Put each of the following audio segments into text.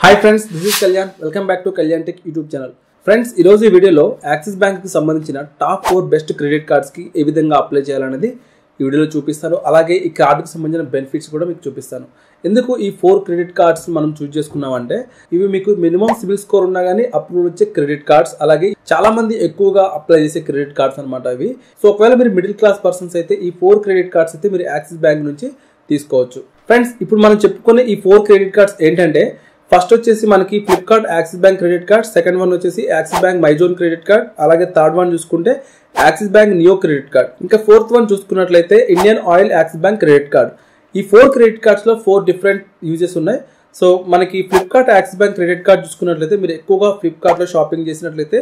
Hi friends, this is Kalyan. Welcome back to Kalyan tech YouTube channel. Friends, ఈరోజు ఈ వీడియోలో axis బ్యాంక్కి సంబంధించిన టాప్ 4 బెస్ట్ క్రెడిట్ కార్డ్స్కి ఏ విధంగా అప్లై చేయాలనేది ఈ వీడియోలో చూపిస్తాను. అలాగే ఈ కార్డుకి సంబంధించిన బెనిఫిట్స్ కూడా మీకు చూపిస్తాను. ఎందుకు ఈ 4 క్రెడిట్ కార్డ్స్ మనం చూస్ చేసుకున్నామంటే ఇవి మీకు మినిమం సిబిల్ స్కోర్ ఉన్నా కానీ అప్రూవ్ వచ్చే క్రెడిట్ కార్డ్స్, అలాగే చాలా మంది ఎక్కువగా అప్లై చేసే క్రెడిట్ కార్డ్స్ అనమాట ఇవి. సో ఒకవేళ మీరు మిడిల్ క్లాస్ పర్సన్స్ అయితే ఈ 4 క్రెడిట్ కార్డ్స్ అయితే మీరు యాక్సిస్ బ్యాంక్ నుంచి తీసుకోవచ్చు. ఫ్రెండ్స్, ఇప్పుడు మనం చెప్పుకునే ఈ 4 క్రెడిట్ కార్డ్స్ ఏంటంటే, ఫస్ట్ వచ్చేసి మనకి Flipkart Axis Bank credit card, second one వచ్చేసి Axis Bank my zone credit card, అలాగే థర్డ్ వన్ చూసుకుంటే Axis Bank Neo credit card, ఇంకా ఫోర్త్ వన్ చూసుకున్నట్లయితే Indian Oil Axis Bank credit card. ఈ 4 క్రెడిట్ కార్డ్స్ లో 4 డిఫరెంట్ యూజెస్ ఉన్నాయి. So మనకి Flipkart Axis Bank credit card చూసుకున్నట్లయితే మీరు ఎక్కువగా ఫ్లిప్కార్ట్ లో షాపింగ్ చేసినట్లయితే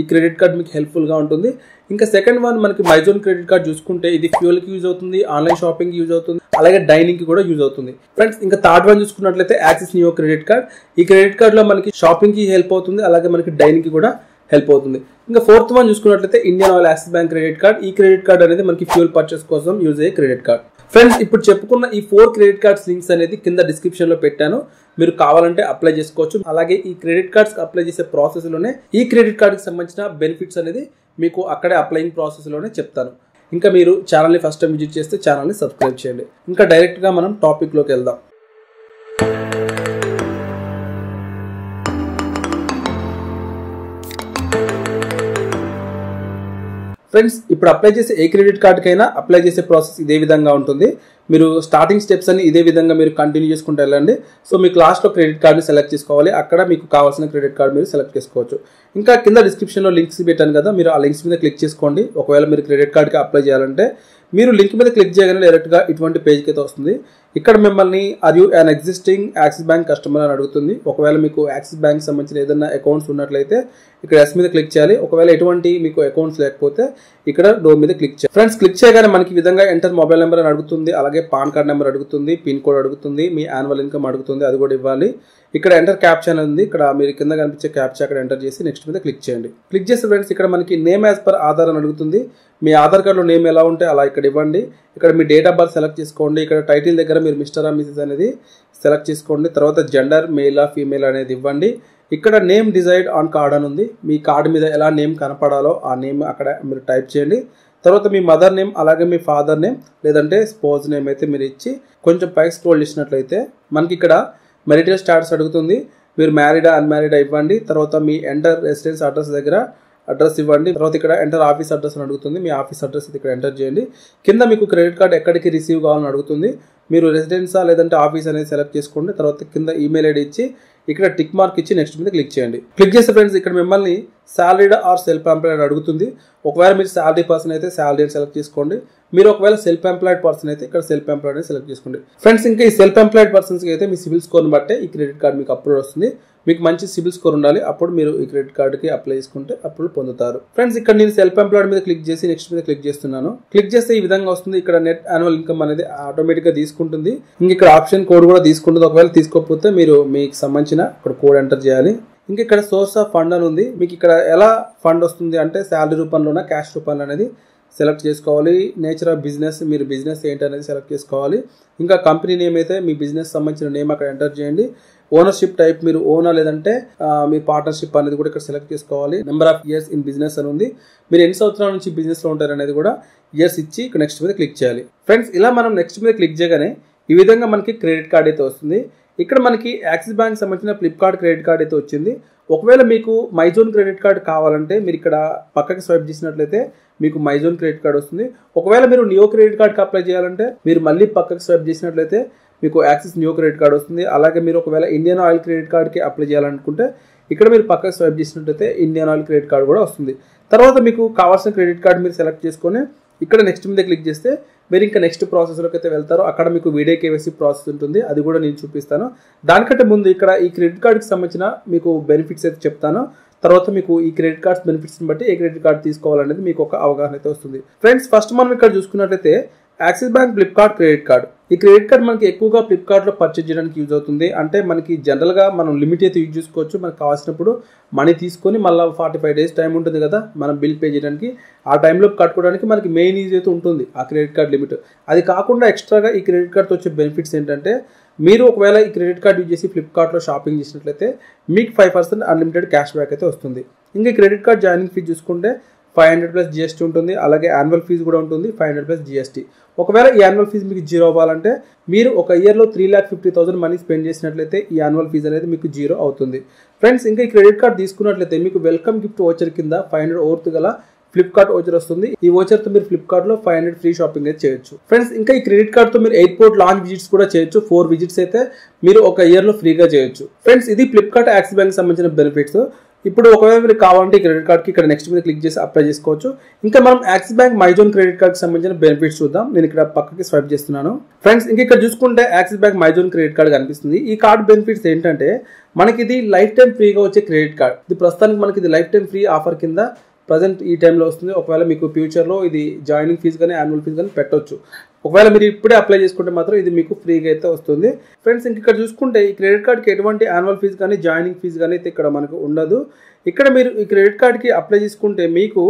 ఈ క్రెడిట్ కార్డ్ మీకు హెల్ప్ఫుల్ గా ఉంటుంది. ఇంకా సెకండ్ వన్ మనకి మైజోన్ క్రెడిట్ కార్డ్ చూసుకుంటే ఇది ఫ్యూయల్ కి యూజ్ అవుతుంది, ఆన్లైన్ షాపింగ్ యూజ్ అవుతుంది, అలాగే డైనింగ్ కి కూడా యూజ్ అవుతుంది. ఫ్రెండ్స్, ఇంకా థర్డ్ వన్ చూసుకున్నట్లయితే యాక్సిస్ నియో క్రెడిట్ కార్డ్. ఈ క్రెడిట్ కార్డ్ లో మనకి షాపింగ్ కి హెల్ప్ అవుతుంది, అలాగే మనకి డైనింగ్ కి కూడా హెల్ప్ అవుతుంది. ఇంకా ఫోర్త్ వన్ చూసుకున్నట్లయితే Indian Oil Axis Bank credit card. ఈ క్రెడిట్ కార్డ్ అనేది మనకి ఫ్యూయల్ పర్చేస్ కోసం యూజ్ అయ్యే క్రెడిట్ కార్డ్. ఫ్రెండ్స్, ఇప్పుడు చెప్పుకున్న ఈ 4 క్రెడిట్ కార్డ్స్ లింక్స్ అనేది కింద డిస్క్రిప్షన్ లో పెట్టాను, మీరు కావాలంటే అప్లై చేసుకోవచ్చు. అలాగే ఈ క్రెడిట్ కార్డ్స్ అప్లై చేసే ప్రాసెస్ లోనే ఈ క్రెడిట్ కార్డ్ కి సంబంధించిన బెనిఫిట్స్ అనేది మీకు అక్కడే అప్లయింగ్ ప్రాసెస్ లోనే చెప్తాను. ఇంకా మీరు ఛానల్ని ఫస్ట్ టైం విజిట్ చేస్తే ఛానల్ని సబ్స్క్రైబ్ చేయండి. ఇంకా డైరెక్ట్ గా మనం టాపిక్ లోకి వెళ్దాం. ఫ్రెండ్స్, ఇప్పుడు అప్లై చేసే ఏ క్రెడిట్ కార్డ్కైనా అప్లై చేసే ప్రాసెస్ ఇదే విధంగా ఉంటుంది. మీరు స్టార్టింగ్ స్టెప్స్ అని ఇదే విధంగా మీరు కంటిన్యూ చేసుకుంటూ వెళ్ళండి. సో మీకు లాస్ట్లో క్రెడిట్ కార్డ్ని సెలెక్ట్ చేసుకోవాలి, అక్కడ మీకు కావాల్సిన క్రెడిట్ కార్డ్ మీరు సెలెక్ట్ చేసుకోవచ్చు. ఇంకా కింద డిస్క్రిప్షన్లో లింక్స్ పెట్టాను కదా, మీరు ఆ లింక్స్ మీద క్లిక్ చేసుకోండి. ఒకవేళ మీరు క్రెడిట్ కార్డ్కి అప్లై చేయాలంటే మీరు లింక్ మీద క్లిక్ చేయగానే డైరెక్ట్గా ఇటువంటి పేజ్కి అయితే వస్తుంది. ఇక్కడ మిమ్మల్ని are you an existing Axis bank customer అని అడుగుతుంది. ఒకవేళ మీకు యాక్సిస్ బ్యాంక్ సంబంధించిన ఏదైనా అకౌంట్స్ ఉన్నట్లయితే ఇక్కడ ఎస్ మీద క్లిక్ చేయాలి. ఒకవేళ ఎటువంటి మీకు అకౌంట్స్ లేకపోతే ఇక్కడ డో మీద క్లిక్ చేయాలి. ఫ్రెండ్స్, క్లిక్ చేయగానే మనకి విధంగా ఎంటర్ మొబైల్ నెంబర్ అని అడుగుతుంది, అలాగే పాన్ కార్డ్ నెంబర్ అడుగుతుంది, పిన్ కోడ్ అడుగుతుంది, మీ యాన్యువల్ ఇన్కమ్ అడుగుతుంది, అది కూడా ఇవ్వాలి. ఇక్కడ ఎంటర్ క్యాప్చా అని ఉంది, ఇక్కడ మీరు కింద కనిపించే క్యాప్చా అక్కడ ఎంటర్ చేసి నెక్స్ట్ మీద క్లిక్ చేయండి. క్లిక్ చేస్తే ఫ్రెండ్స్ ఇక్కడ మనకి నేమ్ యాజ్ పర్ ఆధార్ అని అడుగుతుంది. మీ ఆధార్ కార్డులో నేమ్ ఎలా ఉంటే అలా ఇక్కడ ఇవ్వండి. ఇక్కడ మీ డేట్ ఆఫ్ బర్త్ సెలెక్ట్ చేసుకోండి. ఇక్కడ టైటిల్ దగ్గర మీరు మిస్టర్ ఆ మిసెస్ అనేది సెలెక్ట్ చేసుకోండి. తర్వాత జెండర్ మేలా ఫీమేల్ అనేది ఇవ్వండి. ఇక్కడ నేమ్ డిజైడ్ ఆన్ కార్డ్ అని ఉంది. మీ కార్డు మీద ఎలా నేమ్ కనపడాలో ఆ నేమ్ అక్కడ మీరు టైప్ చేయండి. తర్వాత మీ మదర్ నేమ్, అలాగే మీ ఫాదర్ నేమ్ లేదంటే స్పౌస్ నేమ్ అయితే మీరు ఇచ్చి కొంచెం పైకి స్క్రోల్ చేసినట్లయితే మనకి ఇక్కడ మెరిటల్ స్టాటస్ అడుగుతుంది. మీరు మ్యారీడా అన్మ్యారీడా ఇవ్వండి. తర్వాత మీ ఎంటర్ రెసిడెన్స్ అడ్రస్ దగ్గర అడ్రస్ ఇవ్వండి. తర్వాత ఇక్కడ ఎంటర్ ఆఫీస్ అడ్రస్ అని అడుగుతుంది. మీ ఆఫీస్ అడ్రస్ ఇక్కడ ఎంటర్ చేయండి. కింద మీకు క్రెడిట్ కార్డ్ ఎక్కడికి రిసీవ్ కావాలని అడుగుతుంది. మీరు రెసిడెన్సా లేదంటే ఆఫీస్ అనేది సెలెక్ట్ చేసుకోండి. తర్వాత కింద ఈమెయిల్ ఐడి ఇచ్చి ఇక్కడ టిక్ మార్క్ ఇచ్చి నెక్స్ట్ మీద క్లిక్ చేయండి. క్లిక్ చేస్తే ఫ్రెండ్స్ ఇక్కడ మిమ్మల్ని సాలరీడ్ ఆర్ సెల్ఫ్ ఎంప్లాయిడ్ అడుగుతుంది. ఒకవేళ మీరు సాలరీ పర్సన్ అయితే సాలరీ సెలెక్ట్ చేసుకోండి. మీరు ఒకవేళ సెల్ఫ్ ఎంప్లాయిడ్ పర్సన్ అయితే ఇక్కడ సెల్ఫ్ ఎంప్లాయిడ్ సెలెక్ట్ చేసుకోండి. ఫ్రెండ్స్, ఇంకా ఈ సెల్ఫ్ ఎంప్లాయిడ్ పర్సన్స్కి అయితే మీ సిబిల్ స్కోర్ని బట్టే ఈ క్రెడిట్ కార్డ్ మీకు అప్రూవ్ వస్తుంది. మీకు మంచి సిబిల్ స్కోర్ ఉండాలి, అప్పుడు మీరు ఈ క్రెడిట్ కార్డ్కి అప్లై చేసుకుంటే అప్పుడు పొందుతారు. ఫ్రెండ్స్, ఇక్కడ నేను సెల్ఫ్ ఎంప్లాయిడ్ మీద క్లిక్ చేసి నెక్స్ట్ మీద క్లిక్ చేస్తున్నాను. క్లిక్ చేస్తే ఈ విధంగా వస్తుంది. ఇక్కడ నెట్ యాన్యువల్ ఇన్కమ్ అనేది ఆటోమేటిక్గా తీసుకుంటుంది. ఇంకా ఇక్కడ ఆప్షన్ కోడ్ కూడా తీసుకుంటుంది. ఒకవేళ తీసుకోకపోతే మీరు మీకు సంబంధించిన ఇక్కడ కోడ్ ఎంటర్ చేయాలి. ఇంకా ఇక్కడ సోర్స్ ఆఫ్ ఫండ్ అని ఉంది. మీకు ఇక్కడ ఎలా ఫండ్ వస్తుంది అంటే శాలరీ రూపంలోనా క్యాష్ రూపంలో అనేది సెలెక్ట్ చేసుకోవాలి. నేచర్ ఆఫ్ బిజినెస్, మీరు బిజినెస్ ఏంటి అనేది సెలెక్ట్ చేసుకోవాలి. ఇంకా కంపెనీ నేమ్ అయితే మీ బిజినెస్ సంబంధించిన నేమ్ అక్కడ ఎంటర్ చేయండి. ఓనర్షిప్ టైప్ మీరు ఓనా లేదంటే మీ పార్ట్నర్షిప్ అనేది కూడా ఇక్కడ సెలెక్ట్ చేసుకోవాలి. Number of years in business అని ఉంది. మీరు ఎన్ని సంవత్సరాల నుంచి బిజినెస్లో ఉంటారు అనేది కూడా ఇయర్స్ ఇచ్చి ఇక్కడ నెక్స్ట్ మీద క్లిక్ చేయాలి. ఫ్రెండ్స్, ఇలా మనం నెక్స్ట్ మీద క్లిక్ చేయగానే ఈ విధంగా మనకి క్రెడిట్ కార్డ్ అయితే వస్తుంది. ఇక్కడ మనకి యాక్సిస్ బ్యాంక్ సంబంధించిన ఫ్లిప్కార్ట్ క్రెడిట్ కార్డ్ అయితే వచ్చింది. ఒకవేళ మీకు మైజోన్ క్రెడిట్ కార్డ్ కావాలంటే మీరు ఇక్కడ పక్కకి స్వైప్ చేసినట్లయితే మీకు మైజోన్ క్రెడిట్ కార్డ్ వస్తుంది. ఒకవేళ మీరు నియో క్రెడిట్ కార్డ్కి అప్లై చేయాలంటే మీరు మళ్ళీ పక్కకి స్వైప్ చేసినట్లయితే మీకు యాక్సిస్ నియో క్రెడిట్ కార్డ్ వస్తుంది. అలాగే మీరు ఒకవేళ ఇండియన్ ఆయిల్ క్రెడిట్ కార్డ్కి అప్లై చేయాలనుకుంటే ఇక్కడ మీరు పక్కకి స్వైప్ చేసినట్లయితే ఇండియన్ ఆయిల్ క్రెడిట్ కార్డ్ కూడా వస్తుంది. తర్వాత మీకు కావాల్సిన క్రెడిట్ కార్డ్ మీరు సెలెక్ట్ చేసుకొని ఇక్కడ నెక్స్ట్ మీద క్లిక్ చేస్తే మీరు ఇంకా నెక్స్ట్ ప్రాసెస్లోకి అయితే వెళ్తారు. అక్కడ మీకు వీడియో కేవైసీ ప్రాసెస్ ఉంటుంది, అది కూడా నేను చూపిస్తాను. దానికంటే ముందు ఇక్కడ ఈ క్రెడిట్ కార్డ్కి సంబంధించిన మీకు బెనిఫిట్స్ అయితే చెప్తాను. తర్వాత మీకు ఈ క్రెడిట్ కార్డ్స్ బెనిఫిట్స్ని బట్టి ఏ క్రెడిట్ కార్డ్ తీసుకోవాలనేది మీకు ఒక అవగాహన అయితే వస్తుంది. ఫ్రెండ్స్, ఫస్ట్ మనం ఇక్కడ చూసుకున్నట్లయితే axis bank Flipkart credit card. ఈ క్రెడిట్ కార్డ్ మనకి ఎక్కువగా ఫ్లిప్కార్ట్లో పర్చేజ్ చేయడానికి యూజ్ అవుతుంది. అంటే మనకి జనరల్గా మనం లిమిట్ అయితే యూజ్ చేసుకోవచ్చు. మనకు కావాల్సినప్పుడు మనీ తీసుకొని మళ్ళీ 45 డేస్ టైం ఉంటుంది కదా మనం బిల్ పే చేయడానికి. ఆ టైంలో కట్టుకోవడానికి మనకి మెయిన్ యూజ్ అయితే ఉంటుంది ఆ క్రెడిట్ కార్డ్ లిమిట్. అది కాకుండా ఎక్స్ట్రాగా ఈ క్రెడిట్ కార్డ్తో వచ్చే బెనిఫిట్స్ ఏంటంటే మీరు ఒకవేళ ఈ క్రెడిట్ కార్డ్ యూజ్ చేసి ఫ్లిప్కార్ట్లో షాపింగ్ చేసినట్లయితే మీకు 5% అన్లిమిటెడ్ క్యాష్ బ్యాక్ అయితే వస్తుంది. ఇంకా ఈ క్రెడిట్ కార్డ్ జాయినింగ్ ఫీజు చూసుకుంటే 500 ప్లస్ జిఎస్టీ ఉంటుంది. అలాగే యాన్యువల్ ఫీజు కూడా ఉంటుంది 500 ప్లస్ జిఎస్టీ. ఒకవేళ ఈ యాన్యువల్ ఫీజు మీకు జీరో అవ్వాలంటే మీరు ఒక ఇయర్లో 3,50,000 మనీ స్పెండ్ చేసినట్లయితే ఈ యాన్యువల్ ఫీజు అనేది మీకు జీరో అవుతుంది. ఫ్రెండ్స్ ఇంకా ఈ క్రెడిట్ కార్డ్ తీసుకున్నట్లయితే మీకు వెల్కమ్ గిఫ్ట్ ఓచర్ కింద 500 ఓవర్త్ గల ఫ్లిప్కార్ట్ ఓచర్ వస్తుంది. ఈ ఓచర్తో మీరు ఫ్లిప్కార్ట్లో 500 ఫ్రీ షాపింగ్ అయితే చేయొచ్చు. ఫ్రెండ్స్ ఇంకా ఈ క్రెడిట్ కార్డ్తో మీరు ఎయిర్పోర్ట్ లాంచ్ విజిట్స్ కూడా చేయొచ్చు. 4 విజిట్స్ అయితే మీరు ఒక ఇయర్లో ఫ్రీగా చేయొచ్చు. ఫ్రెండ్స్ ఇది ఫ్లిప్కార్ట్ యాక్సిస్ బ్యాంక్ సంబంధించిన బెనిఫిట్స్. ఇప్పుడు ఒకవేళ మీరు కావాలంటే ఈ క్రెడిట్ కార్డ్కి ఇక్కడ నెక్స్ట్ మీద క్లిక్ చేసి అప్లై చేసుకోవచ్చు. ఇంకా మనం యాక్సిస్ బ్యాంక్ మైజోన్ క్రెడిట్ కార్డ్కి సంబంధించిన బెనిఫిట్స్ చూద్దాం. నేను ఇక్కడ పక్కకి స్వైప్ చేస్తున్నాను. ఫ్రెండ్స్ ఇంకా ఇక్కడ చూసుకుంటే Axis Bank my zone credit card కనిపిస్తుంది. ఈ కార్డ్ బెనిఫిట్స్ ఏంటంటే మనకి ఇది లైఫ్ టైం ఫ్రీగా వచ్చే క్రెడిట్ కార్డ్. ఇది ప్రస్తుతానికి మనకి ఇది లైఫ్ టైం ఫ్రీ ఆఫర్ కింద ప్రజెంట్ ఈ టైంలో వస్తుంది. ఒకవేళ మీకు ఫ్యూచర్లో ఇది జాయినింగ్ ఫీజు కానీ యాన్యువల్ ఫీజు కానీ పెట్టొచ్చు. ఒకవేళ మీరు ఇప్పుడే అప్లై చేసుకుంటే మాత్రం ఇది మీకు ఫ్రీగా అయితే వస్తుంది. ఫ్రెండ్స్ ఇంక ఇక్కడ చూసుకుంటే ఈ క్రెడిట్ కార్డ్కి ఎటువంటి యాన్యువల్ ఫీజు కానీ జాయినింగ్ ఫీజు కానీ అయితే ఇక్కడ మనకు ఉండదు. ఇక్కడ మీరు ఈ క్రెడిట్ కార్డ్కి అప్లై చేసుకుంటే మీకు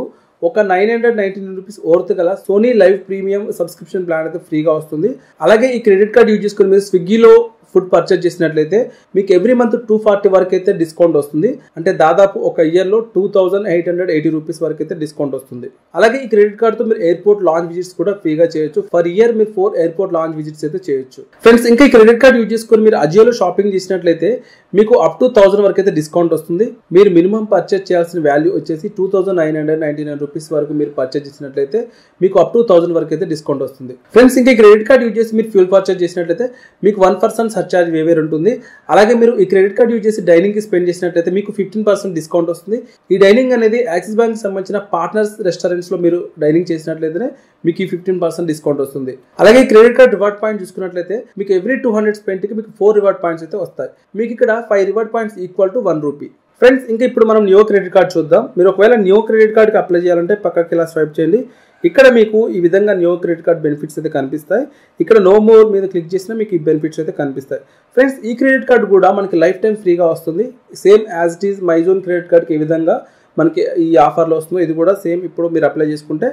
ఒక 919 రూపీస్ ఓవర్త్ గల Sony LIV premium subscription plan అయితే ఫ్రీగా వస్తుంది. అలాగే ఈ క్రెడిట్ కార్డ్ యూజ్ చేసుకుని మీరు స్విగ్గీలో ఫుడ్ పర్చేజ్ చేసినట్లయితే మీకు ఎవ్రీ మంత్ 240 వరకు అయితే డిస్కౌంట్ వస్తుంది. అంటే దాదాపు ఒక ఇయర్లో 2,880 రూపీస్ వరకు అయితే డిస్కౌంట్ వస్తుంది. అలాగే ఈ క్రెడిట్ కార్డ్తో మీరు ఎయిర్పోర్ట్ లాంచ్ విజిట్స్ కూడా ఫ్రీగా చేయొచ్చు. ఫర్ ఇయర్ మీరు 4 ఎయిర్పోర్ట్ లాంచ్ విజిట్స్ అయితే చేయొచ్చు. ఫ్రెండ్స్ ఇంకా ఈ క్రెడిట్ కార్డ్ యూజ్ చేసుకుని మీరు అజియోలో షాపింగ్ చేసినట్లయితే మీకు అప్ టు 1000 వరకు అయితే డిస్కౌంట్ వస్తుంది. మీరు మినిమం పర్చేజ్ చేయాల్సిన వాల్యూ వచ్చేసి 2,999 రూపీస్ వరకు మీరు పర్చేజ్ చేసినట్లయితే మీకు అప్ టు 1000 వరకు అయితే డిస్కౌంట్ వస్తుంది. ఫ్రెండ్స్ ఇంకా ఈ క్రెడిట్ కార్డ్ యూజ్ చేసి మీరు ఫ్యూల్ పర్చేజ్ చేసినట్లయితే మీకు 1% సర్చార్జ్ వేవేర్ ఉంటుంది. అలాగే మీరు ఈ క్రెడిట్ కార్డ్ యూజ్ చేసి డైనింగ్ కి స్పెండ్ చేసినట్లయితే మీకు 15% డిస్కౌంట్ వస్తుంది. ఈ డైనింగ్ అనేది యాక్సిస్ బ్యాంక్ సంబంధించిన పార్ట్నర్స్ రెస్టారెంట్స్ లో మీరు డైనింగ్ చేసినట్లయితే మీకు ఈ 15% డిస్కౌంట్ వస్తుంది. అలాగే క్రెడిట్ కార్డ్ రివార్డ్ పాయింట్ చూసుకున్నట్లయితే మీకు ఎవ్రీ 200 స్పెండ్ కి మీకు 4 రివార్డ్ పాయింట్స్ అయితే వస్తాయి. మీకు ఇక్కడ 5 reward points equal to 1 rupee. Friends ఇంకా ఇప్పుడు మనం న్యూ క్రెడిట్ కార్డ్ చూద్దాం. మీరు ఒకవేళ న్యూ క్రెడిట్ కార్డ్కి అప్లై చేయాలంటే పక్కకి ఇలా స్వైప్ చేయండి. ఇక్కడ మీకు ఈ విధంగా న్యూ క్రెడిట్ కార్డ్ బెనిఫిట్స్ అయితే కనిపిస్తాయి. ఇక్కడ నో మోర్ మీద క్లిక్ చేసినా మీకు ఈ బెనిఫిట్స్ అయితే కనిపిస్తాయి. ఫ్రెండ్స్ ఈ క్రెడిట్ కార్డ్ కూడా మనకి లైఫ్ టైం ఫ్రీగా వస్తుంది. Same as it is MyZone credit కార్డ్కి ఏ విధంగా మనకి ఈ ఆఫర్లో వస్తుందో ఇది కూడా సేమ్ ఇప్పుడు మీరు అప్లై చేసుకుంటే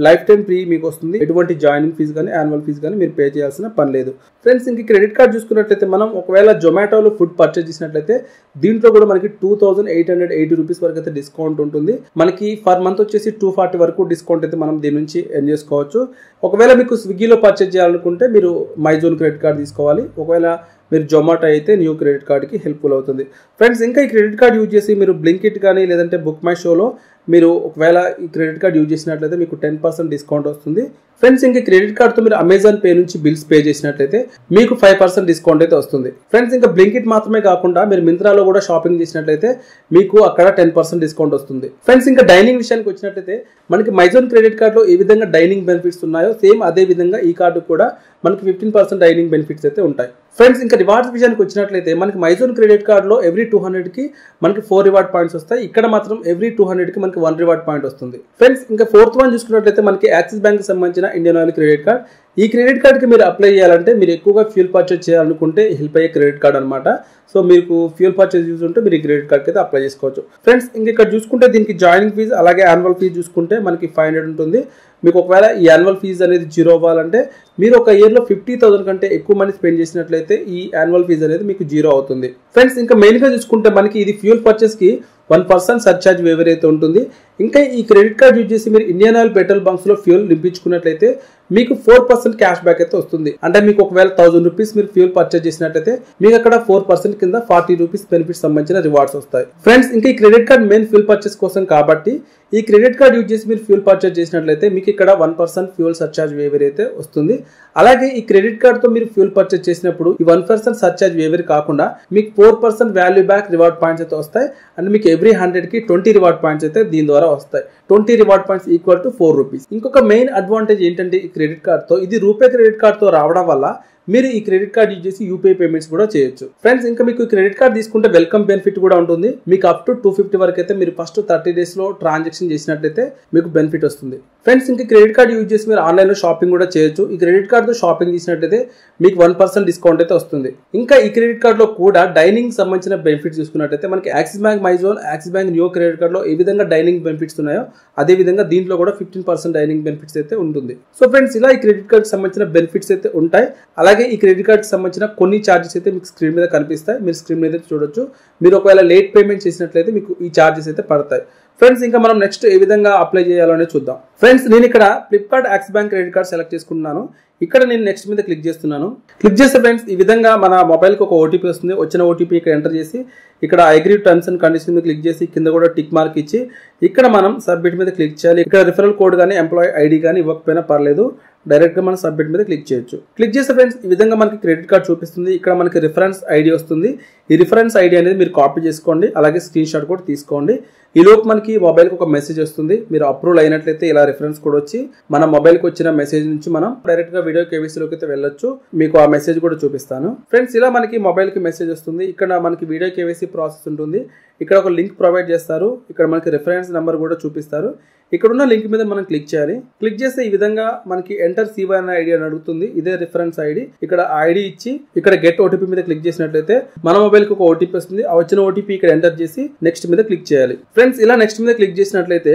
లైఫ్ టైం ఫ్రీ మీకు వస్తుంది. ఎటువంటి జాయినింగ్ ఫీజు కానీ యాన్యువల్ ఫీజు కానీ మీరు పే చేయాల్సిన పని లేదు. ఫ్రెండ్స్ ఇంక క్రెడిట్ కార్డ్ చూసుకున్నట్లయితే మనం ఒకవేళ జొమాటోలో ఫుడ్ పర్చేజ్ చేసినట్లయితే దీంట్లో కూడా మనకి 2,880 రూపీస్ వరకు అయితే డిస్కౌంట్ ఉంటుంది. మనకి పర్ మంత్ వచ్చేసి 240 వరకు డిస్కౌంట్ అయితే మనం దీని నుంచి ఎర్న్ చేసుకోవచ్చు. ఒకవేళ మీకు స్విగ్గీలో పర్చేజ్ చేయాలనుకుంటే మీరు మైజోన్ క్రెడిట్ కార్డ్ తీసుకోవాలి. ఒకవేళ మీరు జొమాటో అయితే న్యూ క్రెడిట్ కార్డ్కి హెల్ప్ఫుల్ అవుతుంది. ఫ్రెండ్స్ ఇంకా ఈ క్రెడిట్ కార్డ్ యూజ్ చేసి మీరు బ్లింకిట్ కానీ లేదంటే బుక్ మై షోలో మీరు ఒకవేళ ఈ క్రెడిట్ కార్డ్ యూజ్ చేసినట్లయితే మీకు 10% డిస్కౌంట్ వస్తుంది. ఫ్రెండ్స్ ఇంకా క్రెడిట్ కార్డ్తో మీరు అమెజాన్ పే నుంచి బిల్స్ పే చేసినట్లయితే మీకు 5% డిస్కౌంట్ అయితే వస్తుంది. ఫ్రెండ్స్ ఇంకా బ్లింకిట్ మాత్రమే కాకుండా మీరు మింత్రాలో కూడా షాపింగ్ చేసినట్లయితే మీకు అక్కడ 10% డిస్కౌంట్ వస్తుంది. ఫ్రెండ్స్ ఇంకా డైనింగ్ విషయానికి వచ్చినట్లయితే మనకి మైజోన్ క్రెడిట్ కార్డ్లో ఏ విధంగా డైనింగ్ బెనిఫిట్స్ ఉన్నాయో సేమ్ అదే విధంగా ఈ కార్డు కూడా మనకి 15% డైనింగ్ బెనిఫిట్స్ అయితే ఉంటాయి. ఫ్రెండ్స్ ఇంకా రివార్డ్స్ విషయానికి వచ్చినట్లయితే మనకి మైజోన్ క్రెడిట్ కార్డ్లో ఎవ్రీ 200కి మనకి 4 రివార్డ్ పాయింట్స్ వస్తాయి. ఇక్కడ మాత్రం ఎవ్రీ 200కి మనకి 1 రివార్డ్ పాయింట్ వస్తుంది. ఫ్రెండ్స్ ఇంకా 4th వన్ చూసుకున్నట్లయితే మనకి యాక్సిస్ బ్యాంక్ సంబంధించిన ఇండియన్ ఆయిల్ క్రెడిట్ కార్డ్. ఈ క్రెడిట్ కార్డ్కి మీరు అప్లై చేయాలంటే మీరు ఎక్కువగా ఫ్యూల్ పర్చేజ్ చేయాలనుకుంటే హెల్ప్ అయ్యే క్రెడిట్ కార్డ్ అనమాట. సో మీకు ఫ్యూల్ పర్చేజ్ యూజ్ ఉంటే మీరు ఈ క్రెడిట్ కార్డ్కి అయితే అప్లై చేసుకోవచ్చు. ఫ్రెండ్స్ ఇంక ఇక్కడ చూసుకుంటే దీనికి జాయినింగ్ ఫీజు అలాగే యాన్యువల్ ఫీజు చూసుకుంటే మనకి 500 ఉంటుంది. మీకు ఒకవేళ ఈ యాన్యువల్ ఫీజు అనేది జీరో అవ్వాలంటే మీరు ఒక ఇయర్లో 50,000 కంటే ఎక్కువ మనీ స్పెండ్ చేసినట్లయితే ఈ యాన్యువల్ ఫీజు అనేది మీకు జీరో అవుతుంది. ఫ్రెండ్స్ ఇంకా మెయిన్గా చూసుకుంటే మనకి ఇది ఫ్యూల్ పర్చేస్కి 1% సర్చార్జ్ వేవర్ అయితే ఉంటుంది. ఇంకా ఈ క్రెడిట్ కార్డ్ యూజ్ చేసి మీరు ఇండియన్ ఆయిల్ పెట్రోల్ బంక్స్లో ఫ్యూల్ నింపించుకున్నట్లయితే మీకు 4% క్యాష్ బ్యాక్ అయితే వస్తుంది. అంటే మీకు ఒకవేళ 1000 రూపీస్ మీరు ఫ్యూల్ పర్చేజ్ చేసినట్లయితే మీకు అక్కడ 4% కింద 40 రూపీస్ బెనిఫిట్స్ సంబంధించిన రివార్డ్స్ వస్తాయి. ఫ్రెండ్స్ ఇంకా ఈ credit card main fuel purchase కోసం కాబట్టి ఈ క్రెడిట్ కార్డ్ యూజ్ చేసి మీరు ఫ్యూల్ పర్చేజ్ చేసినట్లయితే మీకు ఇక్కడ 1% ఫ్యూల్ సర్చార్జ్ వేవర్ అయితే వస్తుంది. అలాగే ఈ క్రెడిట్ కార్డ్తో మీరు ఫ్యూల్ పర్చేజ్ చేసినప్పుడు ఈ 1% సర్చార్జ్ వేవర్ కాకుండా మీకు 4% వాల్యూ బ్యాక్ రివార్డ్ పాయింట్స్ అయితే వస్తాయి. అండ్ మీకు ఎవ్రీ 100కి 20 రివార్డ్ పాయింట్స్ అయితే దీని ద్వారా వస్తాయి. 20 reward points equal to 4 rupees. ఇంకొక మెయిన్ అడ్వాంటేజ్ ఏంటంటే ఈ క్రెడిట్ కార్డ్తో ఇది రూపే క్రెడిట్ కార్డ్తో రావడం వల్ల మీరు ఈ క్రెడిట్ కార్డ్ యూజ్ చేసి యూపీఐ పేమెంట్స్ కూడా చేయొచ్చు. ఫ్రెండ్స్ ఇంకా మీకు క్రెడిట్ కార్డ్ తీసుకుంటే వెల్కమ్ బెనిఫిట్ కూడా ఉంటుంది. మీకు అప్ టు 250 వరకు అయితే మీరు ఫస్ట్ 30 డేస్లో ట్రాన్సాక్షన్ చేసినట్లయితే మీకు బెనిఫిట్ వస్తుంది. ఫ్రెండ్స్ ఇంకా క్రెడిట్ కార్డ్ యూజ్ చేసి మీరు ఆన్లైన్లో షాపింగ్ కూడా చేయొచ్చు. ఈ క్రెడిట్ కార్డ్తో షాపింగ్ చేసినట్లయితే మీకు 1% డిస్కౌంట్ అయితే వస్తుంది. ఇంకా ఈ క్రెడిట్ కార్డ్లో కూడా డైనింగ్ సంబంధించిన బెనిఫిట్స్ చూసుకున్నట్లయితే మనకి axis Bank MyZone, axis bank new credit కార్డ్లో ఏ విధంగా డైనింగ్ బెనిఫిట్స్ ఉన్నాయో అదే విధంగా దీంట్లో కూడా 15% డైనింగ్ బెనిఫిట్స్ అయితే ఉంటుంది. సో ఫ్రెండ్స్ ఇలా ఈ క్రెడిట్ కార్డ్ సంబంధించిన బెనిఫిట్స్ అయితే ఉంటాయి. అలాగే ఈ క్రెడిట్ కార్డ్ సంబంధించిన కొన్ని ఛార్జెస్ అయితే మీకు స్క్రీన్ మీద కనిపిస్తాయి. మీరు స్క్రీన్ మీద చూడొచ్చు. మీరు ఒకవేళ లేట్ పేమెంట్ చేసినట్లయితే మీకు ఈ ఛార్జెస్ అయితే పడతాయి. ఫ్రెండ్స్ ఇంకా మనం నెక్స్ట్ ఏ విధంగా అప్లై చేయాలో అనేది చూద్దాం. ఫ్రెండ్స్ నేను ఇక్కడ Flipkart Axis Bank credit card select చేసుకుంటున్నాను. ఇక్కడ నేను నెక్స్ట్ మీద క్లిక్ చేస్తున్నాను. క్లిక్ చేస్తే ఫ్రెండ్స్ ఈ విధంగా మన మొబైల్కి ఒక ఓటీపీ వస్తుంది. వచ్చిన ఓటీపీ ఇక్కడ ఎంటర్ చేసి ఇక్కడ అగ్రీ టర్మ్స్ అండ్ కండిషన్ మీద క్లిక్ చేసి కింద కూడా టిక్ మార్క్ ఇచ్చి ఇక్కడ మనం సబ్మిట్ మీద క్లిక్ చేయాలి. ఇక్కడ రిఫరల్ కోడ్ కానీ ఎంప్లాయీ ఐడి కానీ ఇవ్వకపోయినా పర్లేదు, డైరెక్ట్గా మనం సబ్మిట్ మీద క్లిక్ చేయొచ్చు. క్లిక్ చేస్తే ఫ్రెండ్స్ ఈ విధంగా మనకి క్రెడిట్ కార్డ్ చూపిస్తుంది. ఇక్కడ మనకి రిఫరెన్స్ ఐడి వస్తుంది. ఈ రిఫరెన్స్ ఐడి అనేది మీరు కాపీ చేసుకోండి, అలాగే స్క్రీన్ షాట్ కూడా తీసుకోండి. ఈ లోపు మనకి మొబైల్కి ఒక మెసేజ్ వస్తుంది. మీరు అప్రూవల్ అయినట్లయితే ఇలా రిఫరెన్స్ కూడా వచ్చి మన మొబైల్కి వచ్చిన మెసేజ్ నుంచి మనం డైరెక్ట్గా వీడియో కేవైసీలోకి అయితే వెళ్ళొచ్చు. మీకు ఆ మెసేజ్ కూడా చూపిస్తాను. ఫ్రెండ్స్ ఇలా మనకి మొబైల్కి మెసేజ్ వస్తుంది. ఇక్కడ మనకి వీడియో కేవైసీ ప్రాసెస్ ఉంటుంది. ఇక్కడ ఒక లింక్ ప్రొవైడ్ చేస్తారు. ఇక్కడ మనకి రిఫరెన్స్ నెంబర్ కూడా చూపిస్తారు. ఇక్కడ ఉన్న లింక్ మీద మనం క్లిక్ చేయాలి. క్లిక్ చేస్తే ఈ విధంగా మనకి ఎంటర్ C1 ఐడి అని అడుగుతుంది. ఇదే రిఫరెన్స్ ఐడి. ఇక్కడ ఐడి ఇచ్చి ఇక్కడ గెట్ ఓటీపీ మీద క్లిక్ చేసినట్లయితే మన మొబైల్ కి ఒక ఓటీపీ వస్తుంది. ఆ వచ్చిన ఓటీపీ ఇక్కడ ఎంటర్ చేసి నెక్స్ట్ మీద క్లిక్ చేయాలి. ఫ్రెండ్స్ ఇలా నెక్స్ట్ మీద క్లిక్ చేసినట్లయితే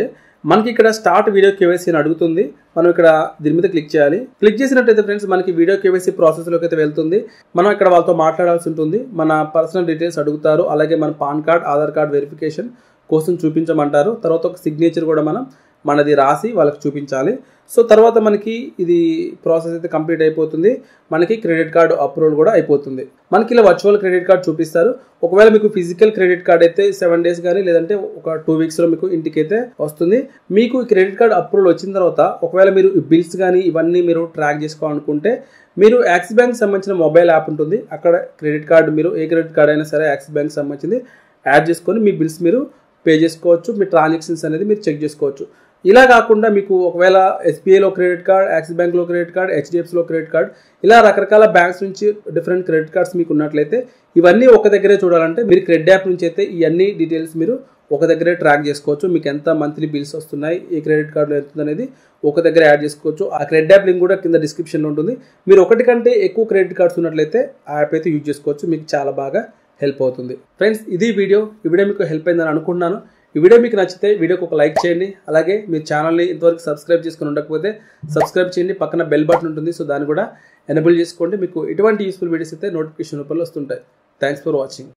మనకి ఇక్కడ స్టార్ట్ వీడియో కేవైసీ అని అడుగుతుంది. మనం ఇక్కడ దీని మీద క్లిక్ చేయాలి. క్లిక్ చేసినట్లయితే ఫ్రెండ్స్ మనకి వీడియో కేవైసీ ప్రాసెస్ లోకి అయితే వెళ్తుంది. మనం ఇక్కడ వాళ్ళతో మాట్లాడాల్సి ఉంటుంది. మన పర్సనల్ డీటెయిల్స్ అడుగుతారు. అలాగే మన pan card, Aadhaar card verification కోసం చూపించమంటారు. తర్వాత ఒక సిగ్నేచర్ కూడా మనది రాసి వాళ్ళకి చూపించాలి. సో తర్వాత మనకి ఇది ప్రాసెస్ అయితే కంప్లీట్ అయిపోతుంది. మనకి క్రెడిట్ కార్డు అప్రూవల్ కూడా అయిపోతుంది. మనకి ఇలా వర్చువల్ క్రెడిట్ కార్డ్ చూపిస్తారు. ఒకవేళ మీకు ఫిజికల్ క్రెడిట్ కార్డ్ అయితే 7 days కానీ లేదంటే ఒక 2 weeksలో మీకు ఇంటికి అయితే వస్తుంది. మీకు ఈ క్రెడిట్ కార్డ్ అప్రూవల్ వచ్చిన తర్వాత ఒకవేళ మీరు బిల్స్ కానీ ఇవన్నీ మీరు ట్రాక్ చేసుకోవాలనుకుంటే మీరు యాక్సిస్ బ్యాంక్ సంబంధించిన మొబైల్ యాప్ ఉంటుంది. అక్కడ క్రెడిట్ కార్డు మీరు ఏ క్రెడిట్ కార్డ్ అయినా సరే యాక్సిస్ బ్యాంక్ సంబంధించింది యాడ్ చేసుకొని మీ బిల్స్ మీరు పే చేసుకోవచ్చు. మీ ట్రాన్సాక్షన్స్ అనేది మీరు చెక్ చేసుకోవచ్చు. ఇలా కాకుండా మీకు ఒకవేళ SBIలో క్రెడిట్ కార్డ్, యాక్సిస్ బ్యాంక్లో క్రెడిట్ కార్డ్, HDFCలో క్రెడిట్ కార్డ్ ఇలా రకరకాల బ్యాంక్స్ నుంచి డిఫరెంట్ క్రెడిట్ కార్డ్స్ మీకు ఉన్నట్లయితే ఇవన్నీ ఒక దగ్గరే చూడాలంటే మీరు క్రెడిట్ యాప్ నుంచి అయితే ఈ అన్ని డీటెయిల్స్ మీరు ఒక దగ్గరే ట్రాక్ చేసుకోవచ్చు. మీకు ఎంత మంత్లీ బిల్స్ వస్తున్నాయి, ఏ క్రెడిట్ కార్డులో ఎంత అనేది ఒక దగ్గర యాడ్ చేసుకోవచ్చు. ఆ క్రెడిట్ యాప్ లింక్ కూడా కింద డిస్క్రిప్షన్లో ఉంటుంది. మీరు ఒకటి కంటే ఎక్కువ క్రెడిట్ కార్డ్స్ ఉన్నట్లయితే ఆ యాప్ అయితే యూజ్ చేసుకోవచ్చు. మీకు చాలా బాగా హెల్ప్ అవుతుంది. ఫ్రెండ్స్ ఇది వీడియో మీకు హెల్ప్ అయిందని అనుకుంటున్నాను. ఈ వీడియో మీకు నచ్చితే వీడియోకి ఒక లైక్ చేయండి. అలాగే మీ ఛానల్ని ఇంతవరకు సబ్స్క్రైబ్ చేసుకుని ఉండకపోతే సబ్స్క్రైబ్ చేయండి. పక్కన బెల్ బటన్ ఉంటుంది. సో దాన్ని కూడా ఎనేబుల్ చేసుకోండి. మీకు ఎటువంటి యూస్ఫుల్ వీడియోస్ అయితే నోటిఫికేషన్ రూపంలో వస్తుంటాయి. Thanks for watching.